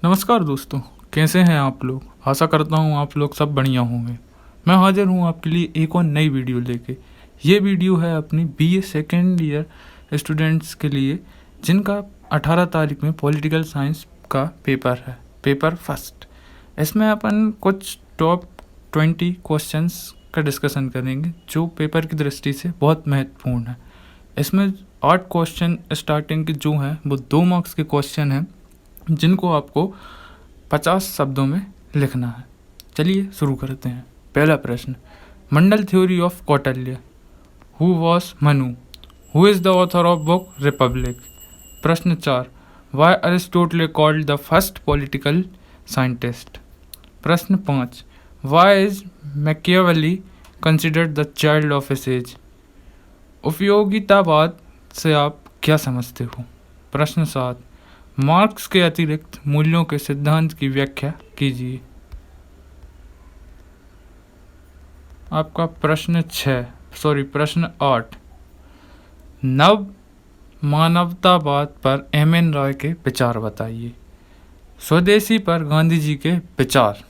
नमस्कार दोस्तों, कैसे हैं आप लोग। आशा करता हूँ आप लोग सब बढ़िया होंगे। मैं हाजिर हूँ आपके लिए एक और नई वीडियो लेके। ये वीडियो है अपनी बीए सेकेंड ईयर स्टूडेंट्स के लिए, जिनका 18 तारीख में पॉलिटिकल साइंस का पेपर है, पेपर फर्स्ट। इसमें अपन कुछ टॉप 20 क्वेश्चंस का डिस्कशन करेंगे जो पेपर की दृष्टि से बहुत महत्वपूर्ण है। इसमें 8 क्वेश्चन स्टार्टिंग के जो हैं वो 2 मार्क्स के क्वेश्चन हैं, जिनको आपको 50 शब्दों में लिखना है। चलिए शुरू करते हैं। पहला प्रश्न, Mandal theory of Kautilya. Who was Manu? Who is the author of book Republic? प्रश्न 4, why Aristotle called the first political scientist? प्रश्न 5, why is Machiavelli considered the child of his age? उपयोगितावाद से आप क्या समझते हो? प्रश्न 7, मार्क्स के अतिरिक्त मूल्यों के सिद्धांत की व्याख्या कीजिए। आपका प्रश्न 8, नव मानवतावाद पर एम.एन. रॉय के विचार बताइए। स्वदेशी पर गांधी जी के विचार।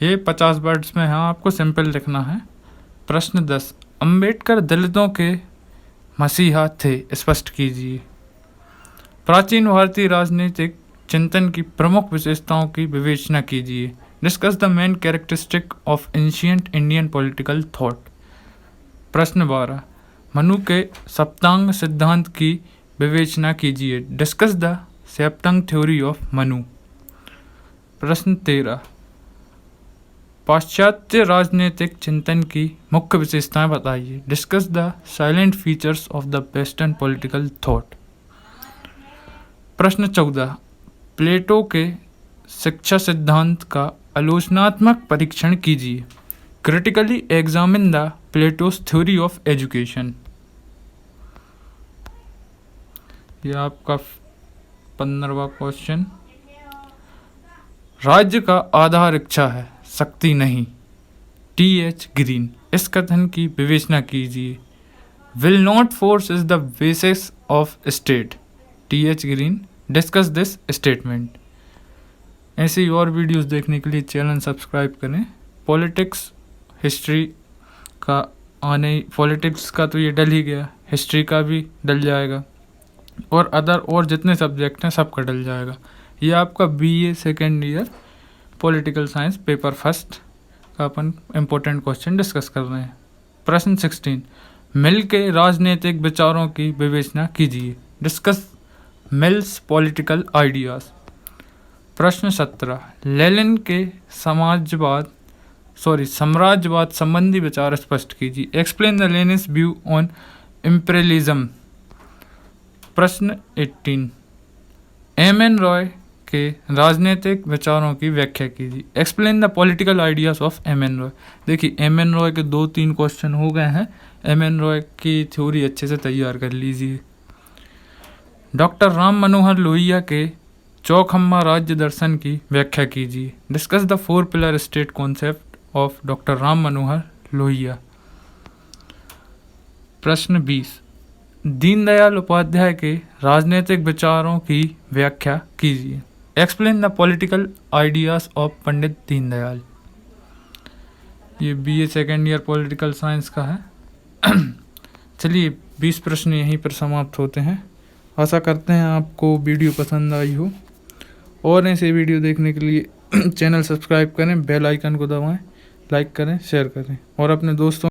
ये 50 वर्ड्स में है, आपको सिंपल लिखना है। प्रश्न 10, अंबेडकर दलितों के मसीहा थे, स्पष्ट कीजिए। प्राचीन भारतीय राजनीतिक चिंतन की प्रमुख विशेषताओं की विवेचना कीजिए। Discuss the main characteristic of ancient Indian political thought. प्रश्न 12, मनु के सप्तांग सिद्धांत की विवेचना कीजिए। Discuss the Saptanga theory of Manu. प्रश्न 13, पाश्चात्य राजनीतिक चिंतन की मुख्य विशेषताएं बताइए। Discuss the salient features of the western political thought. प्रश्न 14, प्लेटो के शिक्षा सिद्धांत का आलोचनात्मक परीक्षण कीजिए। Critically examine the plateaus theory of education. यह आपका 15वां क्वेश्चन, राज्य का आधार इच्छा है, शक्ति नहीं। टी.एच. ग्रीन। इस कथन की विवेचना कीजिए। Will not force is the basis of state. TH. Green. Discuss this statement. ऐसी और वीडियोस देखने के लिए चैनल सब्सक्राइब करें। पॉलिटिक्स हिस्ट्री का पॉलिटिक्स का तो ये डल ही गया, हिस्ट्री का भी डल जाएगा और अदर और जितने सब्जेक्ट हैं सबका डल जाएगा। ये आपका BA second year political science paper first का अपन इम्पोर्टेंट क्वेश्चन डिस्कस कर रहे हैं। प्रश्न 16, मिल के राजनीतिक विचारों की विवेचना कीजिए। Discuss mills political ideas. प्रश्न 17, लेनिन के साम्राज्यवाद संबंधी विचार स्पष्ट कीजिए। Explain the लेनिन्स view on imperialism. प्रश्न 18, एम.एन. रॉय के राजनीतिक विचारों की व्याख्या कीजिए। Explain the political ideas of M.N.. Roy. देखिए एम.एन. रॉय के 2-3 क्वेश्चन हो गए हैं। एम.एन. रॉय की थ्योरी अच्छे से तैयार कर लीजिए। डॉक्टर राम मनोहर लोहिया के चौखम्बा राज्य दर्शन की व्याख्या कीजिए। Discuss the 4 pillar state concept of doctor Ram Manohar Lohia. प्रश्न 20, दीनदयाल उपाध्याय के राजनीतिक विचारों की व्याख्या कीजिए। Explain the political ideas of Pandit Deendayal. ये BA second year political science का है। चलिए 20 प्रश्न यहीं पर समाप्त होते हैं। आशा करते हैं आपको वीडियो पसंद आई हो और ऐसे वीडियो देखने के लिए चैनल सब्सक्राइब करें, बेल आइकन को दबाएं, लाइक करें, शेयर करें और अपने दोस्तों